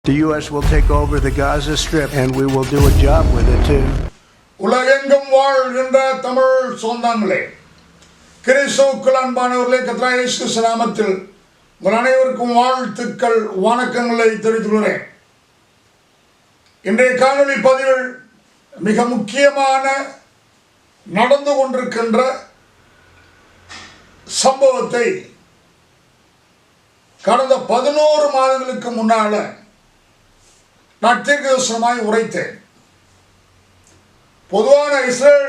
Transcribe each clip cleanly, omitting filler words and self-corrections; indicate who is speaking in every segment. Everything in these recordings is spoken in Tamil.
Speaker 1: The U.S. will take over the Gaza Strip and we will do a job with it too.
Speaker 2: உலகெங்கும் வாழ்கின்ற தமிழ் சொந்தங்களே, கிறிஸ்துவுக்குள் அன்பானவர்களே, கர்த்தராகிய இயேசு கிறிஸ்து நாமத்தில் உங்கள் அனைவருக்கும் வாழ்த்துக்கள், வணக்கங்களை தெரிவித்துக் கொள்கிறேன். இன்றைய காணொளி பதிவில் மிக முக்கியமான நடந்து கொண்டிருக்கின்ற சம்பவத்தை கடந்த 11 மாதங்களுக்கு முன்னால நான் தீர்க்கதரிசனமாய் உரைத்தேன். பொதுவான இஸ்ரேல்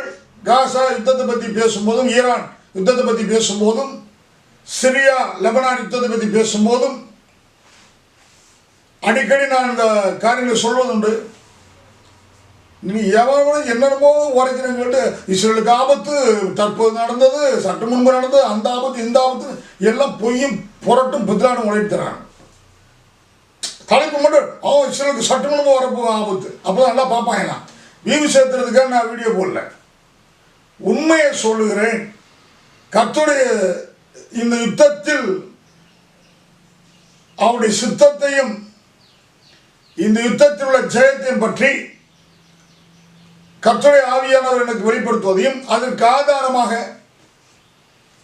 Speaker 2: காசா யுத்தத்தை பற்றி பேசும்போதும், ஈரான் யுத்தத்தை பற்றி பேசும்போதும், சிரியா லெபனான் யுத்தத்தை பற்றி பேசும்போதும் அடிக்கடி நான் இந்த காரியங்களை சொல்வதுண்டு. நீ எவனும் என்னென்னமோ உரைக்கிறேன்னு சொல்லிட்டு இஸ்ரேலுக்கு ஆபத்து, தற்போது நடந்தது, சற்று முன்பு நடந்தது, அந்த ஆபத்து இந்த ஆபத்து எல்லாம் பொய்யும் புரட்டும் புத்திரானும் உழைத்துறாங்க. தலைப்பு மட்டும் இஸ்ரேலுக்கு சற்று முன்பு வரப்போ ஆபத்து, அப்போதான் நல்லா பார்ப்பாங்க. வீவு சேர்த்துறதுக்காக நான் வீடியோ போடல, உண்மையை சொல்லுகிறேன். கர்த்தருடைய இந்த யுத்தத்தில் அவருடைய சித்தத்தையும் இந்த யுத்தத்தில் உள்ள ஜெயத்தையும் பற்றி கர்த்தருடைய ஆவியானவர் எனக்கு வெளிப்படுத்துவதையும் அதற்கு ஆதாரமாக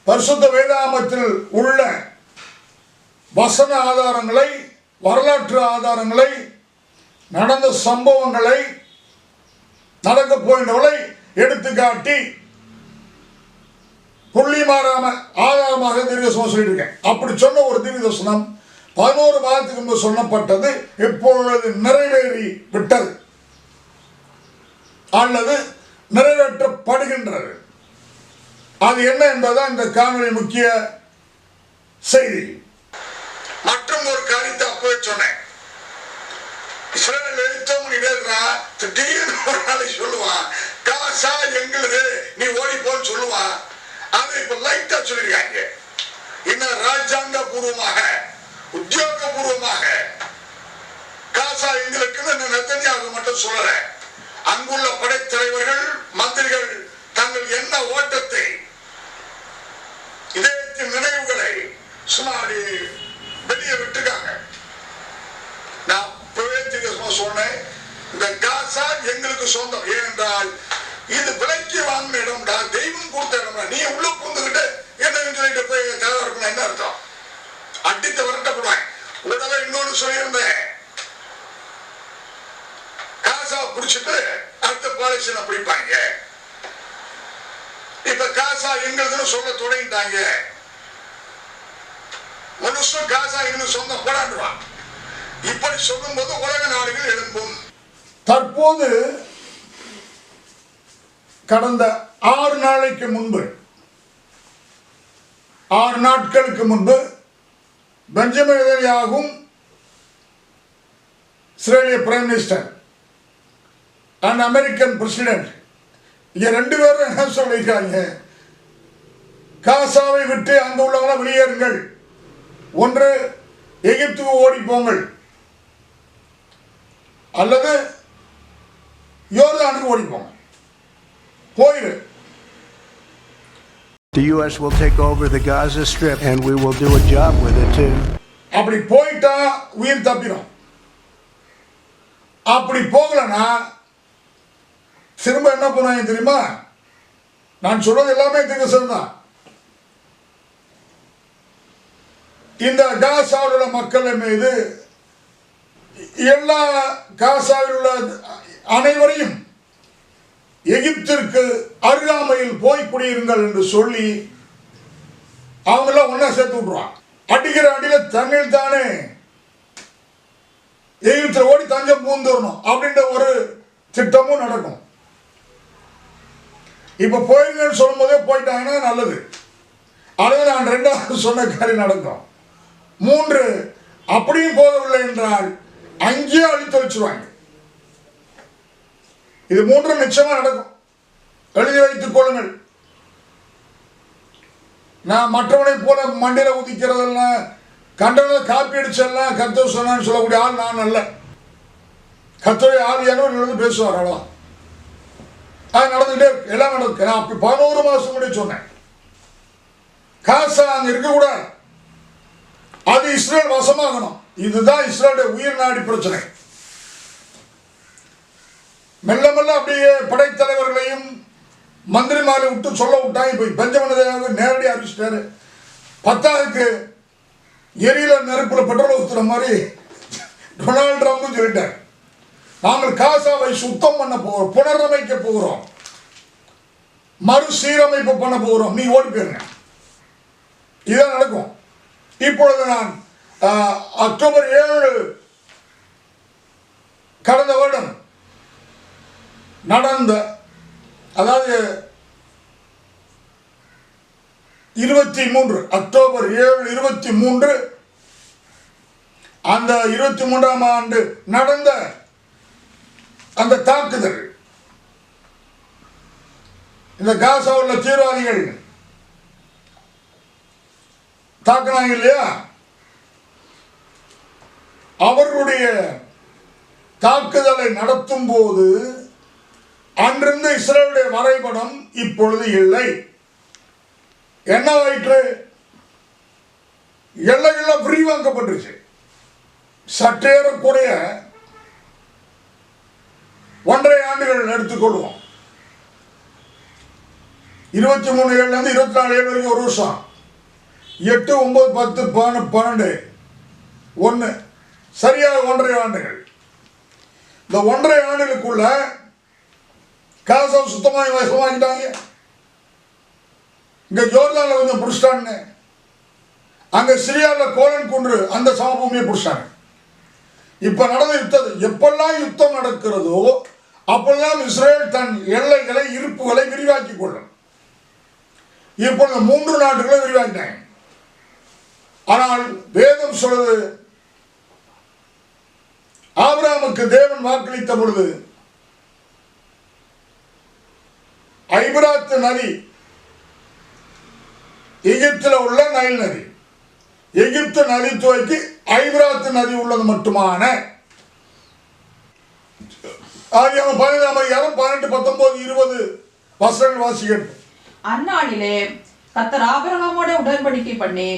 Speaker 2: பரிசுத்த வேதாகமத்தில் உள்ள வசன ஆதாரங்களை, வரலாற்று ஆதாரங்களை, நடந்த சம்பவங்களை, நடக்க போகின்றவளை எடுத்துக்காட்டி புள்ளி மாறாம ஆதாரமாக தீர்க்கதரிசனம் சொல்லிட்டு இருக்கேன். அப்படி சொன்ன ஒரு தீர்க்கதரிசனம் 11 மாதத்துக்கு முன்பு சொல்லப்பட்டது இப்பொழுது நிறைவேறி விட்டது அல்லது நிறைவேற்றப்படுகின்றது. அது என்ன என்பதுதான் இந்த காணொளி முக்கிய செய்தி. மற்றும் ஒரு காரியத்தை அப்பவே சொன்னேன். இஸ்ரேல் எழுத்தவங்க எழுதுறான், திடீர்னு ஒரு நாளைக்கு சொல்லுவான் காசா எங்களுது, நீ ஓடி போன்னு சொல்லுவான். அதை இப்ப லைட்டா சொல்லிருக்காங்க. இன்னும் ராஜாங்க பூர்வமாக, உத்தியோகபூர்வமாக காசா எங்களுக்குன்னு நெத்தனியாக மட்டும் சொல்லல. அங்குள்ள படைத்தலைவர்கள், மந்திரிகள் தங்கள் என்ன ஓட்டத்தை, இதயத்தின் நினைவுகளை சுமாரி வெளியே விட்டுருக்காங்க. நான் சொன்னேன், இந்த காசா எங்களுக்கு சொந்தம். ஏனென்றால் இது விலைக்கு வாங்கின இடம்டா, தெய்வம் கொடுத்த இடம்டா. நீ உள்ள புந்துகிட்டு என்ன சொல்லிட்டு போய் தலைவர்கள் என்ன அர்த்தம்? அடித்து வரட்டப்படுவாங்க. உடனே இன்னொன்று சொல்லியிருந்தேன், காசா பிடிச்சிட்டு அடுத்த பாலிசனை பிடிப்பாங்க. இப்ப காசா எங்களுக்குன்னு சொல்ல தொடங்கிட்டாங்க. மனுஷன் காசா எங்களுக்கு சொந்தம் போடாண்டுவான். இப்படி சொல்லும்போது உலக நாடுகள் எழும்பும். தற்போது கடந்த 6 நாளைக்கு முன்பு, 6 நாட்களுக்கு முன்பு பெஞ்சமின் நேதன்யாகும் இஸ்ரேலிய prime minister and American president இங்க 2 பேரும் என்ன சொல்லியிருக்காங்க, காசாவை விட்டு அங்கு உள்ளவங்க வெளியேறுங்கள், ஒன்று எகிப்துக்கு ஓடி போங்கள் அல்லது யோர்தானுக்கு ஓடி போங்க, போயிரு.
Speaker 1: The U.S. will take over the Gaza Strip and we will do a job with it too.
Speaker 2: அப்படி போயிட்டா உயிர் தப்பிடும். அப்படி போகலன்னா திரும்ப என்ன பண்ணுவாங்க தெரியுமா? நான் சொல்றது எல்லாமே தீர்க்கதரிசனம் தான். இந்த காசாவில் உள்ள மக்கள் மீது, எல்லா காசாவில் உள்ள அனைவரையும் எகிப்திற்கு அருகாமையில் போய் குடியிருங்கள் என்று சொல்லி அவங்களாம் ஒன்னா சேர்த்து விட்டுருவான். அடிக்கிற அடியில தண்ணீர் தானே எகிப்தில் ஓடி தஞ்சம் பூந்துடணும் அப்படின்ற ஒரு திட்டமும் நடக்கும். இப்ப போயிருங்கன்னு சொல்லும் போதே போயிட்டாங்கன்னா நல்லது. அல்லது நான் 2வது சொன்ன காரியம் நடக்கும். 3 அப்படியும் போகவில்லை என்றால் அங்கேயே அழித்து வச்சுருவாங்க. இது 3 நிச்சயமா நடக்கும், எழுதி வைத்துக் கொள்ளுங்கள். நான் மற்றவனை போல மண்டியில உதிக்கிறதெல்லாம், கண்டன காப்பி அடிச்செல்லாம் கர்த்தர் சொன்னான்னு சொல்லக்கூடிய ஆள் நான் அல்ல. கர்த்தருடைய ஆவியானவர் எழுந்து பேசுவார், அவ்வளவுதான். அது நடந்துகிட்டே இருக்கு, எல்லாம் நடக்கு. நான் 11 மாசம் முன்னாடி சொன்னேன், காசா அங்க இருக்கக்கூடாது, அது இஸ்ரேல் வசமாகணும். இதுதான் இஸ்ரேலுடைய உயிர் நாடி பிரச்சனை. மெல்ல மெல்ல அப்படியே படைத்தலைவர்களையும் மந்திரிமாரை விட்டு சொல்ல விட்டாங்க. இப்போ பெஞ்சமின் நேதன்யாகு நேரடியாக அறிவிச்சிட்டாரு. பத்தாவதுக்கு எரியில நெருப்பில் பெட்ரோல் ஊற்றுற மாதிரி டொனால்டு ட்ரம்ப் சொல்லிட்டார். நாங்கள் காசாவை சுத்தம் பண்ண போகிறோம், புனரமைக்க போகிறோம், மறுசீரமைப்பு பண்ண போகிறோம், நீ ஓடி போயிருங்க. இதுதான் நடக்கும். இப்பொழுது நான் அக்டோபர் 7 கடந்த வருடம் நடந்த, அதாவது 23 அக்டோபர் 7 23 அந்த 23ஆம் ஆண்டு நடந்த அந்த தாக்குதல், இந்த காசாவுள்ள தீவிரவாதிகள் தாக்குனாங்க இல்லையா, அவர்களுடைய தாக்குதலை நடத்தும் போது அன்றிருந்த இஸ்ரேலுடைய வரைபடம் இப்பொழுது இல்லை. என்ன ஆயிற்று? எல்லையெல்லாம் விரிவாக்கப்பட்டுருச்சு. சற்றேறக்குறைய 1.5 ஆண்டுகள் எடுத்துக்கொள்வோம். 23/7 24/7 வரைக்கும் ஒரு வருஷம், 8, 9, 10, 12, 1 சரியாக 1.5 ஆண்டுகள். இந்த 1.5 ஆண்டுகளுக்குள்ள காசா சுத்தமாக வசமாக்கிட்டாங்க. இங்க ஜோர்தான்ல கொஞ்சம் புடிச்சிட்டாங்க, அங்க சிரியாவில் கோலன் குன்று அந்த சமபூமியை புடிச்சிட்டாங்க. இப்ப நடந்த யுத்தம், எப்பெல்லாம் யுத்தம் நடக்கிறதோ அப்பெல்லாம் இஸ்ரேல் தன் எல்லைகளை இருப்புகளை விரிவாக்கி கொள்ளும். இப்பொழுது 3 நாடுகளை விரிவாக்கிட்டாங்க. ஆனால் வேதம் சொல்வது, ஆபிரகாமுக்கு தேவன் வாக்களித்த பொழுது ஐபிராத்து நதி, எகிப்தில் உள்ள நைல் நதி, எகிப்து நதி துவக்கி ஐபிராத்து நதி உள்ளது மட்டுமான 15 18 19 20 வசனங்கள் வாசிகள்.
Speaker 3: அந்நாளிலே கர்த்தர் ஆபிரகாமோட உடன்படிக்கை பண்ணி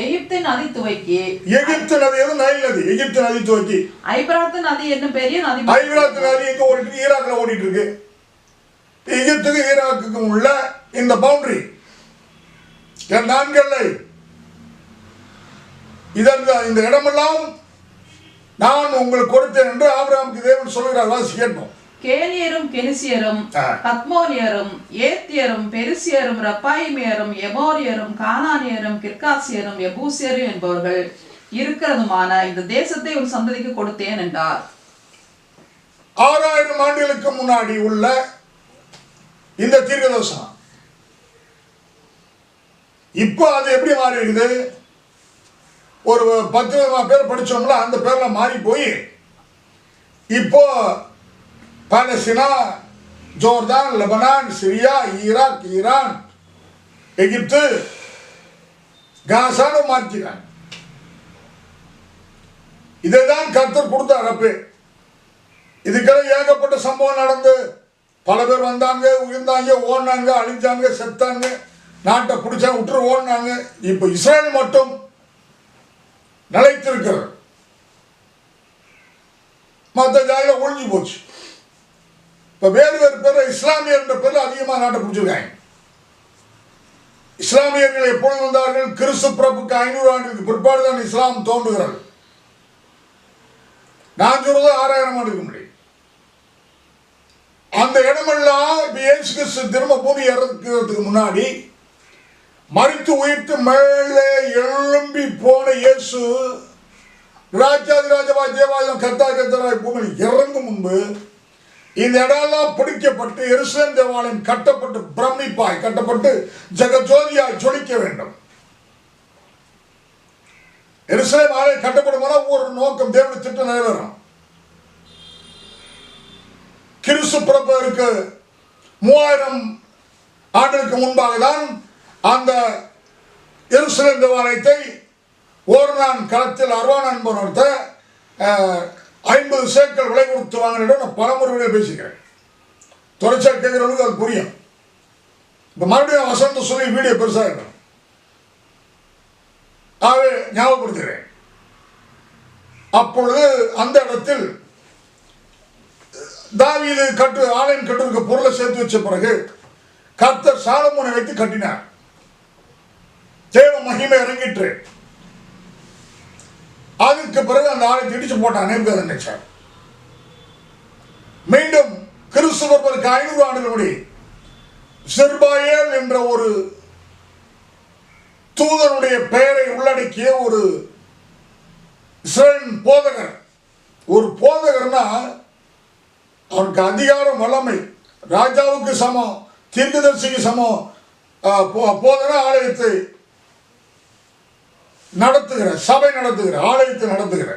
Speaker 3: எகிப்து நதி துவக்கி,
Speaker 2: எகிப்து நதி நைல் நதி, எகிப்து நதி துவக்கி
Speaker 3: ஐபிராத்து நதி என்னும் பெரிய நதி,
Speaker 2: ஐபிராத்து நதி எங்க ஓடிட்டு இருக்கு? ஈராக்ல ஓடிட்டு இருக்கு. எகிப்துக்கு ஈராக்குக்கும் உள்ள இந்த பவுண்டரி 4 எல்லை. இதற்கு இந்த இடமெல்லாம் நான் உங்களுக்கு கொடுத்தேன் என்று ஆபிரகாமுக்கு தேவன் சொல்லுகிறார். வாசி கேட்போம்.
Speaker 3: கேனியரும் கெனிசியரும் கத்மோனியரும் ஏத்தியரும் பெரிசியரும் ரப்பாயிமியரும் எமோரியரும் கானானியரும் கிர்காசியரும் எபூசியரும் என்பவர்கள் இருக்கிறதுமான இந்த தேசத்தை ஒரு சந்ததிக்கு கொடுத்தேன் என்றார்.
Speaker 2: 6000 ஆண்டுகளுக்கு முன்னாடி உள்ள இந்த தீர்க்கதரிசனம் இப்போ அது எப்படி மாறி இருக்குது? ஒரு 10 பேர் படிச்சோம்ல, அந்த பேர்ல மாறி போய் இப்போ Palestine, Jordan, Lebanon, Syria, Iraq, Iran, Egypt, காசான்னு மாற்றினாங்க. இதைதான் கர்த்தர் கொடுத்தார். அப்பே இதுக்கெல்லாம் ஏகப்பட்ட சம்பவம் நடந்து பல பேர் வந்தாங்க, உயர்ந்தாங்க, ஓடினாங்க, அழிஞ்சாங்க, செத்தாங்க, நாட்டை பிடிச்சாங்க, விட்டுரு ஓடினாங்க. இப்போ இஸ்ரேல் மட்டும் நிலைத்திருக்கிறது, மற்ற ஜாதியில் ஒழிஞ்சு போச்சு. இப்போ வேறு பேர் இஸ்லாமியர் என்ற பேரில் அதிகமாக நாட்டை பிடிச்சிருக்காங்க. இஸ்லாமியர்கள் எப்பொழுது வந்தார்கள்? கிறிஸ்து பிறப்புக்கு 500 ஆண்டுக்கு பிற்பாடு தான் இஸ்லாம் தோன்றுகிறது. நான் சொல்றது 6000 ஆண்டுக்கு முன்னாடி. அந்த இடமெல்லாம் இயேசு கிறிஸ்து திரும்ப பூமி இறக்கிறதுக்கு முன்னாடி மரித்து உயிர்த்து மேலே எழும்பி போன இயேசு ராஜாதிராஜவாய் தேவாலயம் கர்த்தராய் பூமியில் இறங்கும் முன்பு இந்த இடமெல்லாம் பிடிக்கப்பட்டு எருசலேம் தேவாலயம் கட்டப்பட்டு பிரமிப்பாய் கட்டப்பட்டு ஜெகஜோதியாய் ஜொலிக்க வேண்டும். எருசலேம் ஆலயம் கட்டப்படும் ஒரு நோக்கம், தேவனுடைய திட்டம் நிறைவேறும். கிறிஸ்து பிறப்பதற்கு 3000 ஆண்டுகளுக்கு முன்பாக தான் அந்த எருசலேம் தேவாலயத்தை ஓர்னான் களத்தில் அர்வான் என்பவர்கிட்ட 50 சேக்கல் விலை கொடுத்து வாங்கின நான் பலமுறை பேசிக்கிறேன். தொடர்ச்சியாக கேட்கிறவங்களுக்கு அது புரியும். இப்போ மறுபடியும் வசந்த சொல்லி வீடியோ பெருசாக இருக்கும். ஆகவே ஞாபகப்படுத்துகிறேன். அப்பொழுது அந்த இடத்தில் தாவீது ஆலயம் கட்டுவதற்கு பொருளை சேர்த்து வச்ச பிறகு கர்த்தர் சாலமோனை வைத்து கட்டினார். தேவ மகிமை இறங்கிற்று. அதுக்கு பிறகு அந்த ஆலயத்தை இடிச்சு போட்டான் நேபுகாத்நேச்சார். மீண்டும் கிறிஸ்துவர் 500 ஆண்டுகள் முடி செருபாயேல் என்ற ஒரு தூதனுடைய பெயரை உள்ளடக்கிய ஒரு இஸ்ரவேலின் போதகர். ஒரு போதகர்னா அவனுக்கு அதிகாரம் வல்லமை, ராஜாவுக்கு சமம், தீர்க்கதரிசிக்கு சமம். போதன ஆலயத்தை நடத்துகிற, சபை நடத்துகிற, ஆலயத்தை நடத்துகிற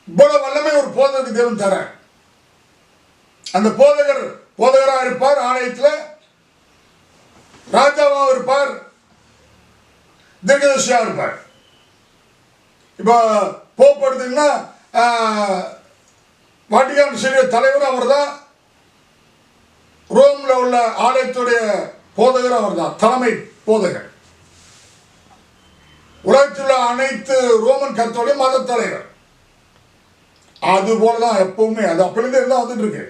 Speaker 2: இவ்வளவு வல்லமை ஒரு போதகருக்கு தேவன் தர. அந்த போதகராக இருப்பார், ஆலயத்தில் ராஜாவாக இருப்பார், தீர்க்கதரிசியாக இருப்பார். இப்போ போப்படுதுன்னா வாட்டிகான் சிறிய தலைவர் அவர் தான். ரோம்ல உள்ள ஆலயத்துடைய போதகர் அவர் தான், தலைமை போதகர். உலகத்தில் உள்ள அனைத்து ரோமன் கத்தோலிய மத தலைவர். அது போலதான் எப்பவுமே, அது அப்படியே இருந்தா வந்துட்டு இருக்கு.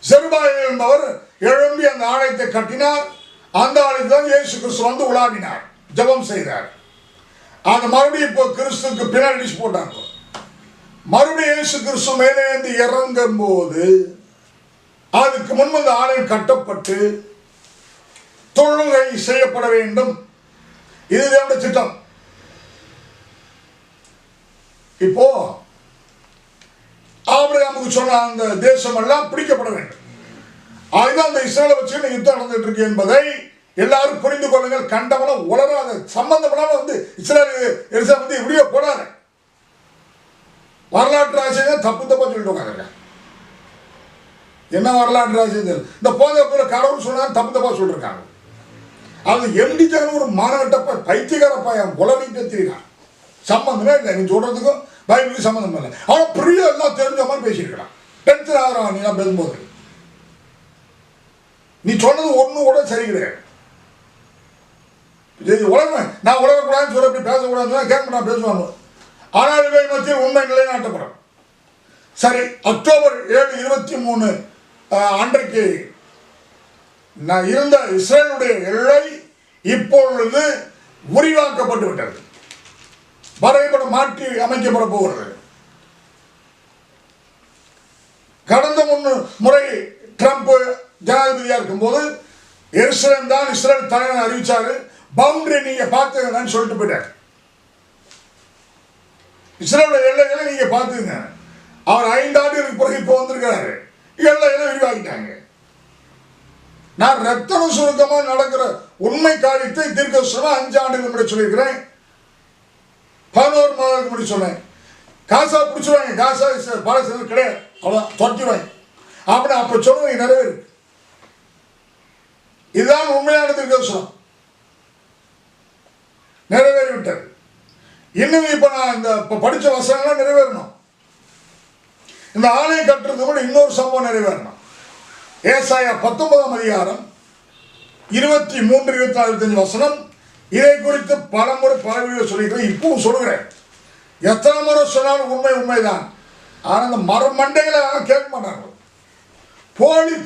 Speaker 2: செருபாயேல் என்பவர் எழும்பி அந்த ஆலயத்தை கட்டினார். அந்த ஆலயத்தை தான் இயேசு கிறிஸ்து வந்து உலாவினார், ஜெபம் செய்தார். அது மறுபடியும் இப்போ கிறிஸ்துக்கு பின்னாடி போட்டாங்க. மறுபடியும் இயேசு கிறிஸ்து மேலே இருந்து இறங்கும் போது அதுக்கு முன்பு அந்த ஆலயம் கட்டப்பட்டு தொழுகை செய்யப்பட வேண்டும். இது தேவனுடைய திட்டம். இப்போ ஆபிரகாமுக்கு சொன்ன அந்த தேசம் எல்லாம் பிடிக்கப்பட வேண்டும். அதுதான் அந்த இஸ்ரேலை வச்சு யுத்தம் நடந்துட்டு இருக்கு என்பதை எல்லாரும் புரிந்து கொள்ளுங்கள். கண்டவனம் உலராத சம்பந்தப்படாம வந்து இஸ்ரேல் வந்து இப்படியே போடாத. வரலாற்று ஆசிரியர் தப்பு தப்பா சொல்லிட்டு உட்காந்துருக்க. என்ன வரலாற்று ஆசிரியர்? இந்த போதை கடவுள் சொன்னாலும் தப்பு தப்பா சொல்லிருக்காங்க. அது எம்டிச்சான ஒரு மானவட்டப்ப பைத்தியகாரப்பா என் உலகிட்டு தெரியும். சம்பந்தமே இல்லை, நீ சொல்றதுக்கும் பைபிளுக்கு சம்பந்தம் இல்லை. அவன் பிரிய எல்லாம் தெரிஞ்ச மாதிரி பேசியிருக்கிறான். டென்ஷன் ஆகிறான் நீ எல்லாம் பேசும்போது. நீ சொன்னது ஒன்றும் கூட சரி கிடையாது. உலகம் நான் உலகக்கூடாதுன்னு சொல்ல, அப்படி பேசக்கூடாதுன்னு கேட்க மாட்டான், பேசுவாங்க. ஆனால் இவை மத்தியில் உண்மை நிலைநாட்டப்படும். சரி, அக்டோபர் 7, 23 அன்றைக்கு நான் இருந்த இஸ்ரேலுடைய எல்லை இப்பொழுது விரிவாக்கப்பட்டு விட்டது. வரைபடம் மாற்றி அமைக்கப்பட போகிறது. கடந்த முறை ட்ரம்ப் ஜனாதிபதியா இருக்கும்போது எருசலேம் தான் இஸ்ரேல் தலைவர் அறிவிச்சாரு. பவுண்டரி நீங்க பார்த்துங்கன்னு சொல்லிட்டு போயிட்டார். இஸ்ரேலோட எல்லைகளை நீங்க பார்த்துங்க. அவர் 5 ஆண்டுகளுக்கு பிறகு இப்போ வந்திருக்கிறாரு. எல்லைகளை விரிவாக்கிட்டாங்க. நான் ரத்தன சுருக்கமா நடக்கிற உண்மை காரியத்தை தீர்க்கதரிசனமா 5 ஆண்டுகள் முன்னாடி சொல்லியிருக்கிறேன். 11 மாதத்துக்கு முன்னாடி சொன்னேன். காசா பிடிச்சிருவாங்க, காசா பாலஸ்தீனம் கிடையாது, அவ்வளோதான் துரத்திடுவாங்க அப்படின்னு அப்ப சொல்லுவாங்க. நிறைவேறு. இதுதான் உண்மையான தீர்க்கதரிசனம். நிறைவேறிவிட்டது. இன்னும் இப்ப நான் இந்த படிச்ச வசனங்கள்லாம் நிறைவேறணும். இந்த ஆலயம் கட்டுறது கூட இன்னொரு சம்பவம் நிறைவேறணும். ஏசாயா 19ஆம் அதிகாரம் 23, 24, 25 வசனம். இதை குறித்து பல முறை பல வீடியோ சொல்லிக்கிறேன், இப்பவும் சொல்லுகிறேன். எத்தனை முறை சொன்னாலும் உண்மைதான். ஆனால் அந்த மரமண்டைகளை கேட்க மாட்டாங்க.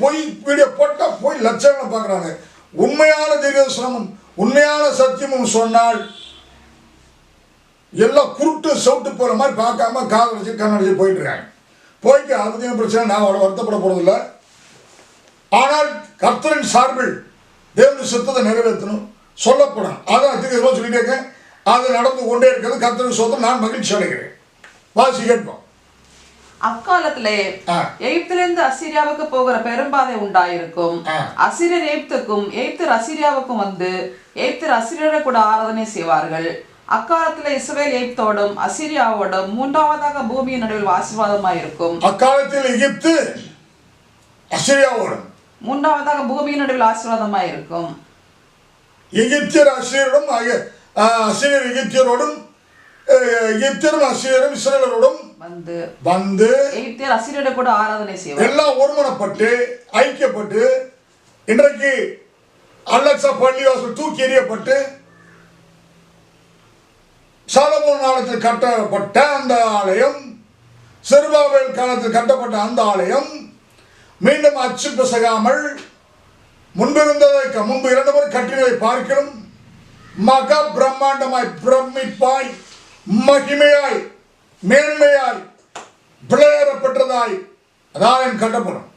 Speaker 2: பொய் வீடியோ போட்டால் போய் லட்சங்களை பார்க்குறாங்க. உண்மையான தீர்க்கதரிசனமும் உண்மையான சத்தியமும் சொன்னால் எல்லாம் குருட்டு சவுட்டு போகிற மாதிரி பார்க்காம காதலிச்சு கண்ணடிச்சு போயிட்டு இருக்காங்க. போய்க்கு அதை பற்றின பிரச்சனை நான் அவ்வளோ வருத்தப்பட போகிறதில்லை. ஆனால் கர்த்தரின் சார்பில் தேவனுடைய சித்தத்தை நிறைவேற்றணும், சொல்லப்படும். அதான் திரும்ப சொல்லிட்டே இருக்கேன். அது நடந்து கொண்டே இருக்கிறது. கர்த்தரின் சொத்தை நான் மகிழ்ச்சி அடைகிறேன். வாசி கேட்போம்.
Speaker 3: அக்காலத்திலே எகிப்திலிருந்து அசீரியாவுக்கு போகிற பெரும்பாதை உண்டாயிருக்கும். அசீரியர் எகிப்துக்கும் எகிப்தர் அசீரியாவுக்கும் வந்து எகிப்தர் அசீரியரை கூட ஆராதனை செய்வார்கள். அக்காலத்தில் இஸ்ரவேல் எகிப்தோடும் அசீரியாவோடும் 3ஆவதாக பூமியின் நடுவில் ஆசீர்வாதமாயிருக்கும். அக்காலத்தில் எகிப்து
Speaker 2: அசீரியாவோடும்
Speaker 3: 3ஆவதாக பூமியின் நடுவில் ஆசீர்வாதமாயிருக்கும்.
Speaker 2: எகிப்தியர் அசீரியரும் அசீரியர் எகிப்தியரோடும் எகிப்தியரும் அசீரியரும் இஸ்ரவேலரோடும் வந்து
Speaker 3: எகிப்தியர் அசீரியரை கூட ஆராதனை செய்வார்.
Speaker 2: எல்லாம் ஒருமனப்பட்டு ஐக்கியப்பட்டு இன்றைக்கு அலெக்சா பள்ளிவாசல் தூக்கி எறியப்பட்டு சாலமோன் காலத்தில் கட்டப்பட்ட அந்த ஆலயம், செருபாபேல் காலத்தில் கட்டப்பட்ட அந்த ஆலயம் மீண்டும் அச்சு பிசகாமல் முன்பு இரண்டு முறை கட்டினதை பார்க்கிறோம் மகா பிரம்மாண்டமாய், பிரமிப்பாய், மகிமையாய், மேன்மையாய், விளையாடப்பட்டதாய் அதாலயம் கட்டப்படும்,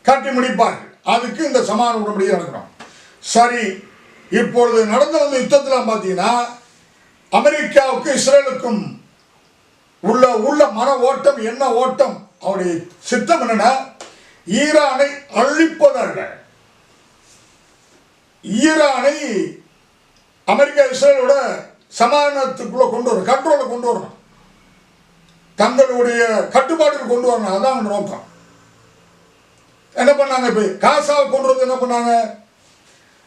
Speaker 2: கட்டி முடிப்பார்கள். அதுக்கு இந்த சமாதான உடன்படிக்கை நடக்கணும். சரி, இப்பொழுது நடந்த வந்த யுத்தத்தில் பார்த்தீங்கன்னா அமெரிக்காவுக்கு இஸ்ரேலுக்கும் உள்ள மன ஓட்டம் என்ன ஓட்டம்? அவருடைய சித்தம் என்னன்னா, ஈரானை அழிப்பதல்ல, ஈரானை அமெரிக்கா இஸ்ரேலோட சமாதானத்துக்குள்ள கொண்டு வரணும், கண்ட்ரோலை கொண்டு வரணும், தங்களுடைய கட்டுப்பாட்டுக்கு கொண்டு வரணும். அதான் நோக்கம். என்ன பண்ணாங்க? இப்போ காசாவை கொண்டு வந்து என்ன பண்ணாங்க?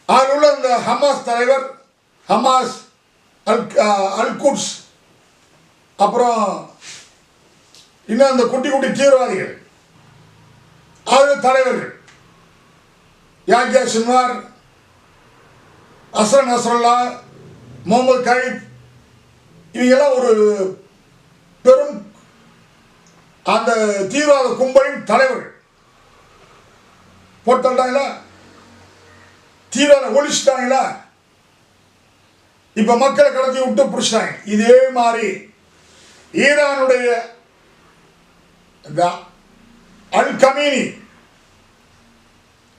Speaker 2: அதில் உள்ள இந்த ஹமாஸ் தலைவர், ஹமாஸ் அல்குட்ஸ், அப்புறம் இன்னும் அந்த குட்டி குட்டி தீவிரவாதிகள், அதில் தலைவர்கள் யாக்யா சின்வார், அஸ்ரன் நஸ்ரல்லா, முகமது கைப், இவங்கெல்லாம் ஒரு பெரும் அந்த தீவிரவாத கும்பலின் தலைவர்கள். போட்டாங்களா, தீவிரவாத ஒழிச்சிட்டாங்களா, இப்ப மக்களை கடத்தி விட்டு பிடிச்சிட்டாங்க. இதே மாதிரி ஈரானுடைய அல் கமீனி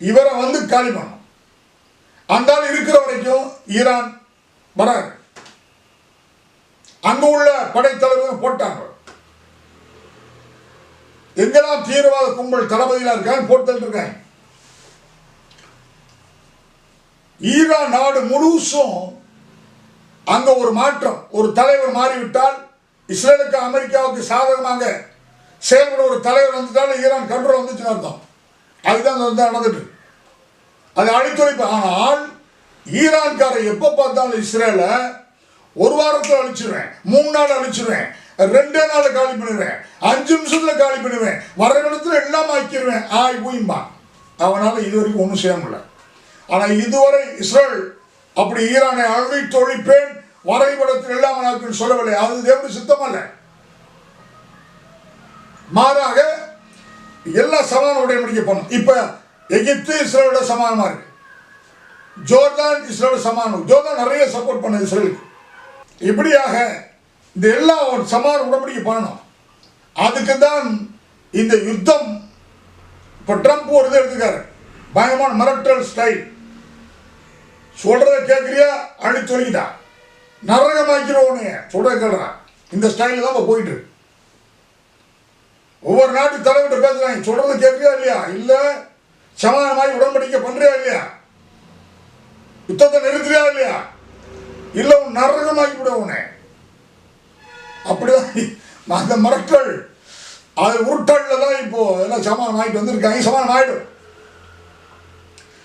Speaker 2: இவரை வந்து காலி பண்ணும். அந்த இருக்கிற வரைக்கும் ஈரான் வராது. அங்கு உள்ள படைத்தலைவர் போட்டாங்க. எங்கெல்லாம் தீவிரவாத கும்பல் தளபதியில இருக்காங்க போட்டு இருக்காங்க. ஈரான் நாடு முழுசும் அங்க ஒரு மாற்றம், ஒரு தலைவர் மாறிவிட்டால், இஸ்ரேலுக்கு அமெரிக்காவுக்கு சாதகமாக செயல்பட ஒரு தலைவர் வந்துட்டால் ஈரான் கண்ட்ரோல் வந்துச்சுன்னு அர்த்தம். அதுதான் நடந்துட்டு அது அழித்துழைப்பு. ஆனால் ஈரான்காரை எப்ப பார்த்தாலும் இஸ்ரேல ஒரு வாரத்தில் அழிச்சிருவேன், 3 நாள் அழிச்சிருவேன், 2 நாள் காலி பண்ணிடுவேன், 5 நிமிஷத்துல காலி பண்ணுவேன், வர இடத்துல எல்லாம் ஆக்கிடுவேன், பூயிம்பா. அவனால இதுவரைக்கும் ஒன்றும் செய்ய முடியல. ஆனால் இதுவரை இஸ்ரேல் அப்படி ஈரானை அழித்தொழிப்பேன், வரைபடத்தில் எல்லாம் சொல்லவில்லை. அது தேவனுடைய சித்தம் அல்ல. மாறாக எல்லா சமாதான உடன்படிக்கை பண்ணும். இப்ப எகிப்து இஸ்ரேலோட சமாதானமா இருக்கு, ஜோர்தான் இஸ்ரேலோட சமாதானம். ஜோர்தான் நிறைய சப்போர்ட் பண்ணது இஸ்ரேலுக்கு. இப்படியாக இந்த எல்லா சமாதான உடன்படிக்கை பண்ணணும். அதுக்கு தான் இந்த யுத்தம். இப்ப ட்ரம்ப் ஒரு இதை எடுத்துக்காரு, பயங்கரமான மிரட்டல் ஸ்டைல். சொல்றத கேட்கறியா, அழித்து ஒழிக்கிட்டா, நரகமாக்கிறோன்னு சொல்ற கேள்றான். இந்த ஸ்டைல் தான் போயிட்டு இருக்கு. ஒவ்வொரு நாட்டு தலைவர்கிட்ட பேசுறாங்க, சொல்றத கேட்கறியா இல்லையா, இல்ல சமாதானமாய் உடன்படிக்கை பண்றியா இல்லையா, யுத்தத்தை நிறுத்துறியா இல்லையா, இல்ல நரகமாக்கி விட உன்னை. அப்படிதான் அந்த மரக்கள் அது உருட்டல்ல தான் இப்போ எல்லாம் சமாதானம் ஆகிட்டு வந்திருக்காங்க. சமாதானம் ஆயிடும்,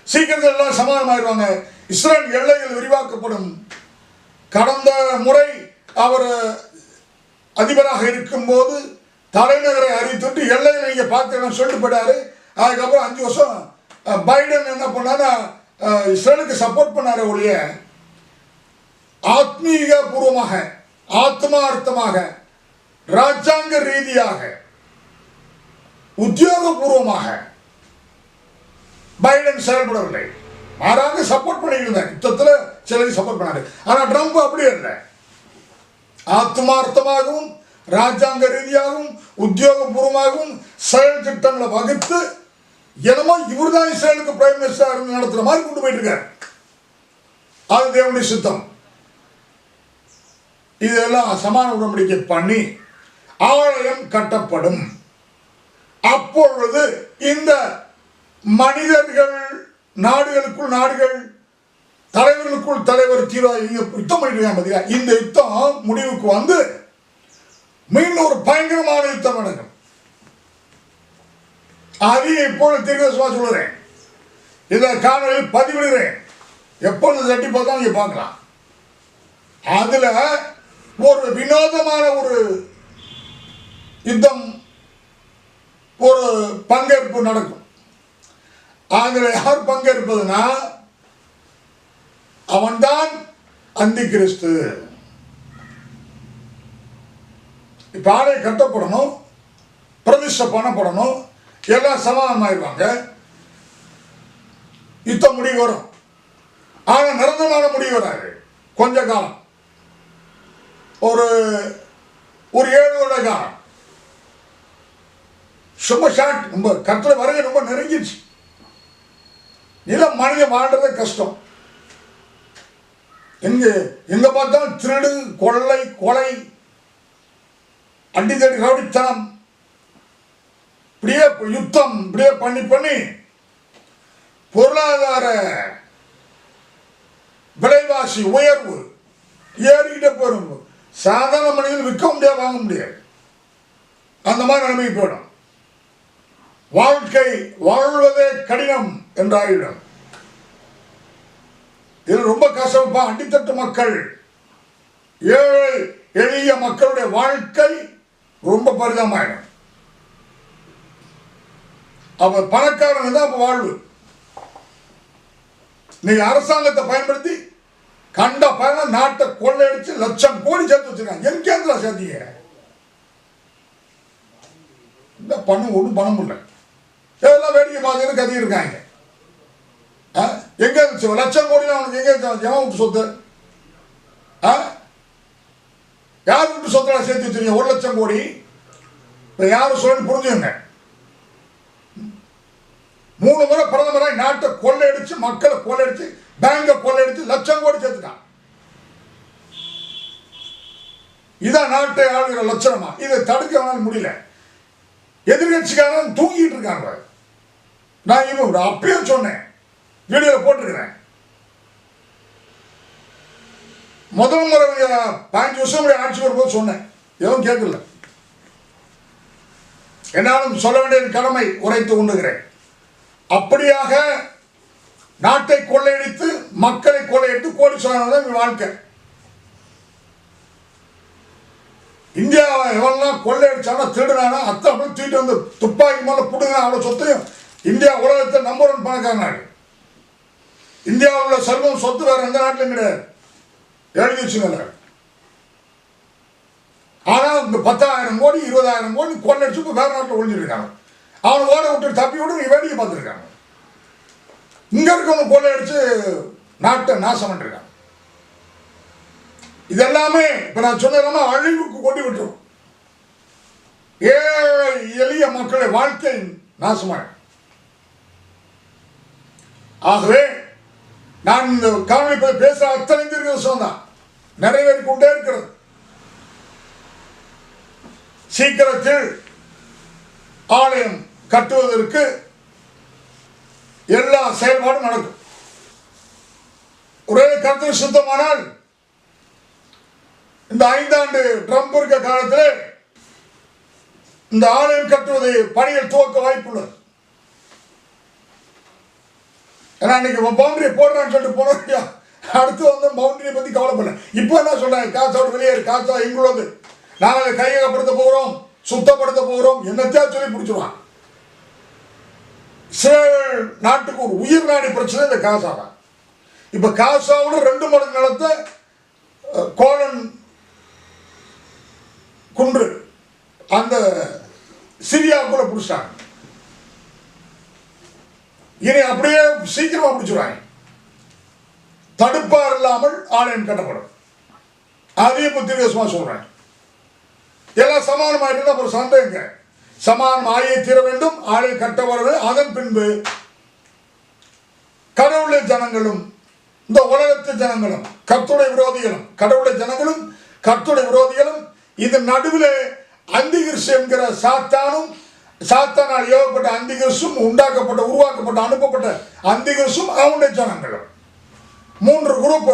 Speaker 2: சீக்கிரத்தில் எல்லாம் சமாதானம் ஆயிடுவாங்க. இஸ்ரேல் எல்லைகள் விரிவாக்கப்படும். கடந்த முறை அவர் அதிபராக இருக்கும் போது தலைநகரை அறிவித்துட்டு எல்லையில் நீங்க பார்த்து சொல்லிட்டு போயிட்டாரு. அதுக்கப்புறம் 5 வருஷம் பைடன் என்ன பண்ணாரு, இஸ்ரேலுக்கு சப்போர்ட் பண்ணாரு ஒழிய ஆத்மீக பூர்வமாக, ஆத்மார்த்தமாக, ராஜாங்க ரீதியாக, உத்தியோகபூர்வமாக பைடன் செயல்படவில்லை. மாறாக சப்போர்ட் பண்ணியிருந்தார். யுத்தத்தில் சிலருக்கு சப்போர்ட் பண்ணாரு. ஆனா ட்ரம்ப் அப்படியே இல்லை. ஆத்மார்த்தமாகவும் ராஜாங்க ரீதியாகவும் உத்தியோகபூர்வமாகவும் செயல் திட்டங்களை வகுத்து என்னமோ இவர் தான் இஸ்ரேலுக்கு பிரைம் மினிஸ்டர் நடத்துற மாதிரி கொண்டு போயிட்டு இருக்காரு. அது தேவனுடைய சித்தம். இதெல்லாம் சமாதான உடன்படிக்கை பண்ணி ஆலயம் கட்டப்படும். அப்பொழுது இந்த மனிதர்கள், நாடுகளுக்குள் நாடுகள், தலைவர்களுக்குள் தலைவர் யுத்தம் பண்ணிட்டு இந்த யுத்தம் முடிவுக்கு வந்து மீண்டும் ஒரு பயங்கரமான யுத்தம் நடக்கும். அதையே இப்பொழுது தீர்க்கதரிசனமா சொல்லுறேன், இந்த காணொலியில் பதிவிடுகிறேன். எப்பொழுது தட்டி பார்த்தா நீங்க பார்க்கலாம். அதுல ஒரு வினோதமான ஒரு யுத்தம், ஒரு பங்கேற்பு நடக்கும். அதுல யார் பங்கேற்பதுன்னா, அவன்தான் அந்தி கிறிஸ்து. இப்ப ஆலயம் கட்டப்படணும், பிரதிஷ்டை பண்ணப்படணும், எல்லாம் சமாதானமாயிருவாங்க, யுத்தம் முடிவு வரும். ஆனா நிரந்தரமான முடிவு வராது, கொஞ்ச காலம், ஒரு 7 வருட காலம். ரொம்ப ஷார்ட், ரொம்ப கட்டளை வரைய ரொம்ப நெருங்கிடுச்சு. நிலம் மனித வாழ்றதே கஷ்டம். எங்க பார்த்தாலும் திருடு, கொள்ளை, கொலை, அடித்தடி ரவுடித்தனம், இப்படியே யுத்தம், இப்படியே பண்ணி பண்ணி பொருளாதார விலைவாசி உயர்வு ஏறிக்கிட்டே போயிடும். சாதாரண மனிதர்கள் விற்க முடியாது, வாங்க முடியாது, அந்த மாதிரி நிலைமைக்கு போயிடும். வாழ்க்கை வாழ்வதே கடினம் என்றாயிடும். இது ரொம்ப கஷ்டப்பா. அடித்தட்டு மக்கள், ஏழை எளிய மக்களுடைய வாழ்க்கை ரொம்ப பரிதமாயிடும். அப்ப பணக்காரங்க தான் அப்ப வாழ்வு. நீங்க அரசாங்கத்தை பயன்படுத்தி கண்ட பயணம் நாட்டை கொள்ளையடிச்சு லட்சம் கோடி சேர்த்து வச்சிருக்காங்க. எங்கேருந்து சேர்த்தீங்க? இந்த பணம் ஒன்றும் பணம் இல்லை, எல்லாம் வேடிக்கை பார்த்து கதி இருக்காங்க. எங்க லட்சம் கோடி அவனுக்கு எங்க எவன் விட்டு சொத்து? யார் விட்டு சொத்துல சேர்த்து வச்சிருக்கீங்க 1 லட்சம் கோடி? யாரும் சொல்லி புரிஞ்சுங்க. 3 முறை பிரதமராய் நாட்டை கொள்ளையடிச்சு, மக்களை கொள்ளையடிச்சு, பேங்கை கொள்ளையடிச்சு லட்சம் கோடி சேர்த்துட்டான். இதான் நாட்டை ஆளுகிற லட்சணமா? இதை தடுக்க முடியல. எதிர்கட்சிக்காரன் தூங்கிட்டு இருக்காங்க. நான் இன்னும் அப்பயே சொன்னேன், வீடியோல போட்டிருக்கிறேன். முதல் முறை 5 வருஷம் ஆட்சி வரும்போது சொன்னேன், எதுவும் கேட்கல. என்னாலும் சொல்ல வேண்டிய கடமை உரைத்து உண்ணுகிறேன். அப்படியாக நாட்டை கொள்ளையடித்து, மக்களை கொள்ளையடித்து கோடீஸ்வரன் வாழ்க்கை. இந்தியாவை எவெல்லாம் கொள்ளையடிச்சானா, திருடுனானா, அத்தனை தூக்கிட்டு வந்து துப்பாக்கி மேல புடுங்க, அவ்வளவு சொத்தையும். இந்தியா உலகத்தில் நம்பர் 1 பணக்கார நாடு. இந்தியாவில் உள்ள செல்வம் சொத்து வேற எந்த நாட்டிலும் கிடையாது, எழுதி வச்சுங்க. ஆனா இந்த 10,000 கோடி 20,000 கோடி கொள்ளையடிச்சு வேற நாட்டில் ஒழிஞ்சிருக்காங்க. அவன் ஓட விட்டு தப்பி விட்டு வேடிக்கை பார்த்துருக்காங்க. இங்க இருக்கவங்க கொள்ளையடிச்சு நாட்டை நாசம் பண்ணிருக்காங்க. இதெல்லாமே இப்ப நான் சொன்ன அழிவுக்கு கொண்டு விட்டுரும். ஏழை எளிய மக்களுடைய வாழ்க்கை நாசமாக. ஆகவே நான் இந்த காணொலி பேச அத்தனை தீர்க்கதரிசனம் தான் நிறைவேறி கொண்டே இருக்கிறது. சீக்கிரத்தில் ஆலயம் கட்டுவதற்கு எல்லா செயல்பாடும் நடக்கும். ஒரே கருத்து சுத்தமானால் இந்த 5 ஆண்டு ட்ரம்ப் இருக்க காலத்தில் இந்த ஆலயம் கட்டுவதை பணிகள் துவக்க வாய்ப்புள்ளது. ஏன்னா இன்னைக்கு பவுண்டரி போடுறான்னு சொல்லிட்டு போனோம், அடுத்து வந்து பவுண்டரியை பத்தி கவலைப்படல. இப்போ என்ன சொல்றாங்க, காசோட வெளியேறு, காசா எங்களோடு, நாங்கள் கையகப்படுத்த போகிறோம், சுத்தப்படுத்த போகிறோம், என்னத்தையா சொல்லி பிடிச்சிருவான். இஸ்ரேல் நாட்டுக்கு ஒரு உயிர் நாடி பிரச்சனை இந்த காசா தான். இப்ப காசாவோட 2 மடங்கு நிலத்தை கோலன் குன்று அந்த சிரியாவுக்குள்ள பிடிச்சாங்க. இனி அப்படியே சீக்கிரமா பிடிச்சிருவாங்க. தடுப்பார் இல்லாமல் ஆலயம் கட்டப்படும். அதையும் புத்திரமா சொல்றேன். எல்லாம் சமானமாயிட்டு அப்புறம் சந்தேகங்க. சமானம் ஆகிய தீர வேண்டும், ஆலயம் கட்ட வர. அதன் பின்பு கடவுளை ஜனங்களும் இந்த உலகத்து ஜனங்களும் கர்த்தருடைய விரோதிகளும், கடவுளை ஜனங்களும் கர்த்தருடைய விரோதிகளும், இது நடுவில் அந்திகிறிஸ்து என்கிற சாத்தானும், சாத்தானால் ஏவப்பட்ட அந்திகிறிஸ்தும், உண்டாக்கப்பட்ட உருவாக்கப்பட்ட அனுப்பப்பட்ட அந்திகிறிஸ்தும் அவனுடைய ஜனங்களும் 3 குரூப்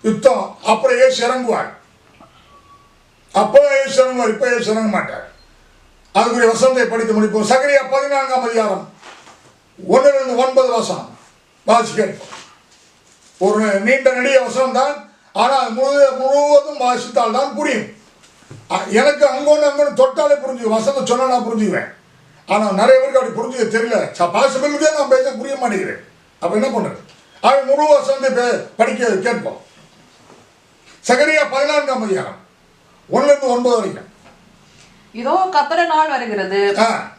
Speaker 2: யுத்தம். அப்புறம் ஏசு இறங்குவார். அப்போ ஏசு இறங்குவார், இப்போ ஏசு இறங்க மாட்டார். அதுக்குரிய வசனத்தை படித்து முடிப்போம். சகரியா 14ஆம் அதிகாரம் 1-9 வசனம் வாசிக்க. ஒரு நீண்ட நெடிய வசனம் தான், ஆனால் முழுவதும் வாசித்தால் தான் புரியும். எனக்கு அங்கொன்று தொட்டாலே புரிஞ்சுக்குவேன், வசனம் சொன்னா நான் புரிஞ்சுக்குவேன். ஆனால் நிறைய பேருக்கு அப்படி புரிஞ்சுக்க தெரியல. பாசிபிலிட்டியே நான் பேச புரிய மாட்டேங்கிறேன். அப்போ என்ன பண்ணுறது? முழு வசனத்தை படிக்க கேட்போம். சகரியா 14ஆம் அதிகாரம் 1-9 வரைக்கும்.
Speaker 3: இதோ கர்த்தருடைய நாள் வருகிறது,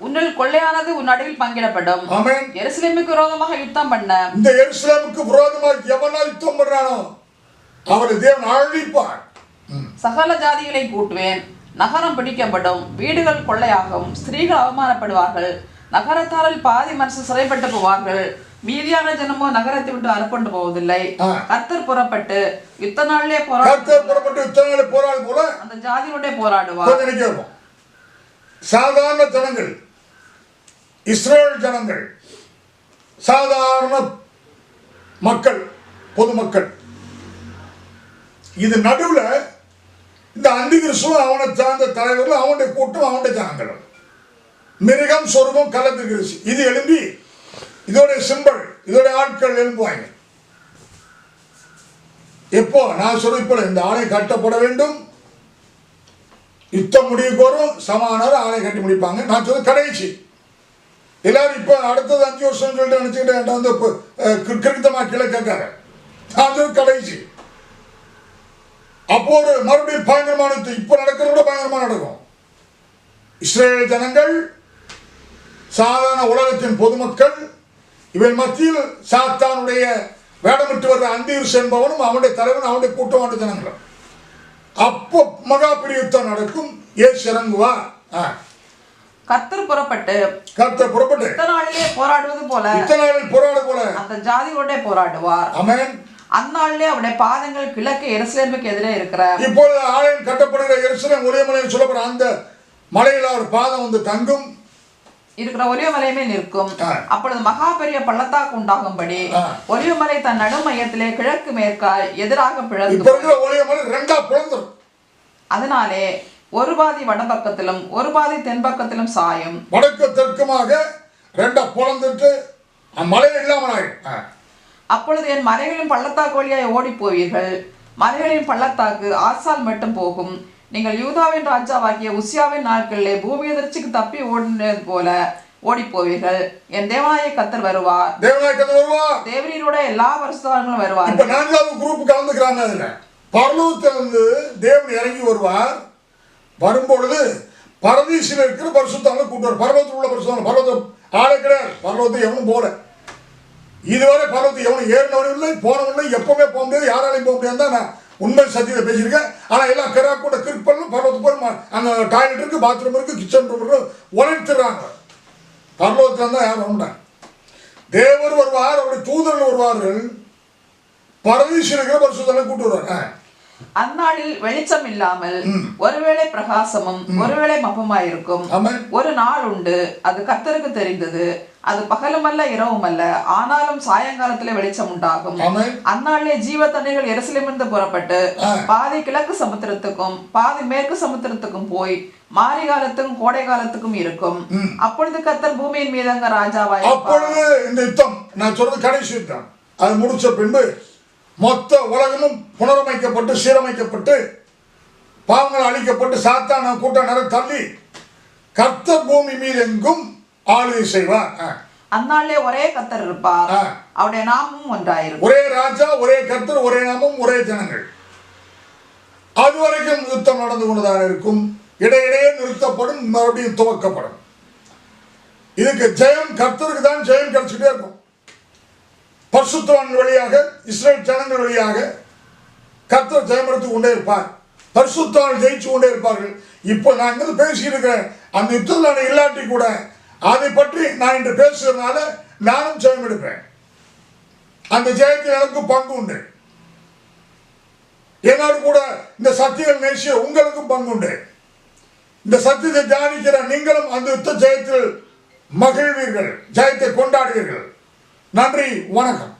Speaker 3: உன்னில் கொள்ளையானது உன் நடுவில் பங்கிடப்படும்.
Speaker 2: ஆமென்.
Speaker 3: எருசலேமுக்கு விரோதமாக யுத்தம் பண்ண,
Speaker 2: இந்த எருசலேமுக்கு விரோதமாக எவனால் யுத்தம் பண்றானோ அவரை தேவன் அழிப்பார்.
Speaker 3: சகல ஜாதிகளை கூட்டுவேன், நகரம் பிடிக்கப்படும், வீடுகள் கொள்ளையாகும், ஸ்திரீகள் அவமானப்படுவார்கள், நகரத்தாரில் பாதி மனுஷன் சிறைப்பட்டு போவார்கள், மீதியான ஜனமோ நகரத்தை விட்டு அறுப்புண்டு போவதில்லை. கர்த்தர் புறப்பட்டு யுத்த நாளிலே
Speaker 2: போராடு போல
Speaker 3: அந்த ஜாதியோட போராடுவார்.
Speaker 2: சாதாரண ஜனங்கள், இஸ்ரேல் ஜனங்கள், சாதாரண மக்கள், பொதுமக்கள், இது நடுவுல இந்த அந்திகிறிஸ்துவும் அவனை சார்ந்த தலைவர்கள், அவனுடைய கூட்டம், அவனுடைய ஜனங்கள், மிருகம் சொருபம் கலந்துகிறிஸ்து இது எழும்பி இதோடைய சிம்பல், இதோடைய ஆட்கள் எழும்புவாங்க. எப்போ நான் சொல்ல இந்த ஆலை கட்டப்பட வேண்டும், யுத்தம் முடிவுக்கு வரும், சமானார் ஆலை கட்டி முடிப்பாங்க. நான் சொல்ல கடைசி எல்லாரும் இப்போ அடுத்தது 5 வருஷம் சொல்லிட்டு நினைச்சுக்கிட்டு வந்து கிருத்தமா கிளை கேட்காங்க. நான் சொல்ல கடைசி. அப்போ ஒரு மறுபடியும் பயங்கரமான இப்ப நடக்கிறத பயங்கரமா நடக்கும். இஸ்ரேல் ஜனங்கள், சாதாரண உலகத்தின் பொதுமக்கள், இவன் மத்தியில் சாத்தானுடைய வேடமிட்டு வர்ற அந்திகிறிஸ்து என்பவனும் அவனுடைய தலைவன், அவனுடைய கூட்டமான ஜனங்கள். அப்போ மகா பெரிய யுத்தம் நடக்கும். இயேசு இறங்குவார்.
Speaker 3: கர்த்தர் புறப்பட்டு
Speaker 2: இத்தனை
Speaker 3: நாளிலே போராடுவது போல அந்த ஜாதியோட போராடுவார்.
Speaker 2: ஆமென்.
Speaker 3: அந்நாளிலே அவருடைய பாதங்கள் கிழக்கு எருசலேமுக்கு எதிரே இருக்கிற,
Speaker 2: இப்பொழுது ஆலயம் கட்டப்படுகிற எருசலேம் ஒரே மலைன்னு சொல்லப்படுற அந்த மலையில் அவர் பாதம் வந்து தங்கும்,
Speaker 3: இருக்கிற ஒரே மலையுமே நிற்கும். அப்பொழுது மகா பெரிய பள்ளத்தாக்கு உண்டாகும்படி ஒரே மலை தன் நடுமையத்திலே கிழக்கு மேற்காய் எதிராக பிளந்து, அதனாலே ஒரு பாதி வடபக்கத்திலும் ஒரு பாதி தென்பக்கத்திலும் சாயும்.
Speaker 2: வடக்கு தெற்குமாக ரெண்டா பொளந்துட்டு மலை இல்லாமல்.
Speaker 3: அப்பொழுது என் மலைகளின் பள்ளத்தாக்கு வழியாய் ஓடி போவீர்கள். மலைகளின் பள்ளத்தாக்கு ஆசால் மட்டும் போகும். நீங்கள் யூதாவின் ராஜாவாகிய உசியாவின் நாட்களிலே பூமி எதிர்ச்சிக்கு தப்பி ஓடினது போல ஓடி போவீர்கள். என் தேவனாய கர்த்தர் வருவார். தேவனீரோட எல்லா பரிசுத்தவான்களும் வருவார்.
Speaker 2: இப்ப 4வது குரூப் கலந்துக்கிறாங்க. அதுல பரலோகத்திலிருந்து தேவன் இறங்கி வருவார். வரும்பொழுது பரதீசில் இருக்கிற பரிசுத்தவான்களை கூட்டுவார். பரலோகத்தில் உள்ள பரிசுத்தவான்கள், பரலோகம் ஆளே கிடையாது. பரலோகத்துக்கு எவனும் போல, இதுவரை பரலோகத்துக்கு எவனும் ஏறினவனும் இல்லை, போனவனும் இல்லை, எப்பவுமே போக முடியாது, யாராலையும் போக முடியாது தான் உண்மை சத்தியத்தை பேசியிருக்கேன். ஆனால் எல்லாம் கூட கிருப்பலும் பரலோகத்துக்கு போய் அங்கே டாய்லெட் இருக்கு, பாத்ரூம் இருக்கு, கிச்சன் ரூம் இருக்கு, உழைத்துறாங்க. பரலோகத்தில் தான் யாரும் வரமாட்டாங்க. தேவர் வருவார், அவருடைய தூதர்கள் வருவார்கள், பரதீசில் இருக்கிற பரிசுத்தவான்களை கூட்டு வருவார்.
Speaker 3: அந்நாளில் வெளிச்சம் இல்லாமல் ஒருவேளை பிரகாசமும் ஒருவேளை மப்பமாயிருக்கும். ஒரு நாள் உண்டு, அது கர்த்தருக்கு தெரிந்தது. அது பகலும் அல்ல இரவும் அல்ல, ஆனாலும் சாயங்காலத்திலே வெளிச்சம் உண்டாகும். அந்நாளிலே ஜீவ தண்ணீர்கள் எருசலேமிலிருந்து புறப்பட்டு பாதி கிழக்கு சமுத்திரத்துக்கும் பாதி மேற்கு சமுத்திரத்துக்கும் போய் மாரி காலத்துக்கும் கோடை காலத்துக்கும் இருக்கும். அப்பொழுது கர்த்தர் பூமியின் மீதங்க ராஜாவாய்.
Speaker 2: அப்பொழுது இந்த யுத்தம் நான் சொல்றது கடைசி யுத்தம். அது முடிச்ச பின்பு மொத்த உலகமும் புனரமைக்கப்பட்டு சீரமைக்கப்பட்டு பாவங்கள் அழிக்கப்பட்டு சாத்தான கூட்டம் தள்ளி கர்த்தர் பூமி மீது எங்கும் ஆளுகை செய்வார்.
Speaker 3: அந்நாளிலே ஒரே கர்த்தர் இருப்பார், அவருடைய நாமமும் ஒன்றாயிருக்கும்.
Speaker 2: ஒரே ராஜா, ஒரே கர்த்தர், ஒரே நாமம், ஒரே ஜனங்கள். அதுவரைக்கும் யுத்தம் நடந்து கொண்டுதான் இருக்கும். இடையிடையே நிறுத்தப்படும், மறுபடியும் துவக்கப்படும். இதுக்கு ஜெயம் கர்த்தருக்கு தான் ஜெயம் கிடைச்சிட்டே இருக்கும். பரிசுத்தவான்கள் வழியாக, இஸ்ரேல் ஜனங்கள் வழியாக கர்த்தர் ஜெயம் எடுத்து கொண்டே இருப்பார். பரிசுத்தவான்கள் ஜெயிச்சு கொண்டே இருப்பார்கள். இப்போ நான் இங்கிருந்து பேசிட்டு இருக்கிறேன். அந்த யுத்தத்தில் நான் இல்லாட்டி கூட அதை பற்றி நான் இன்று பேசுறதுனால நானும் ஜெயம் எடுப்பேன். அந்த ஜெயத்தில் எனக்கு பங்கு உண்டு. என்னோடு கூட இந்த சத்தியங்கள் நேசிய உங்களுக்கும் பங்கு உண்டு. இந்த சத்தியத்தை தியானிக்கிற நீங்களும் அந்த யுத்த ஜெயத்தில் மகிழ்வீர்கள், ஜெயத்தை கொண்டாடுவீர்கள். நன்றி, வணக்கம்.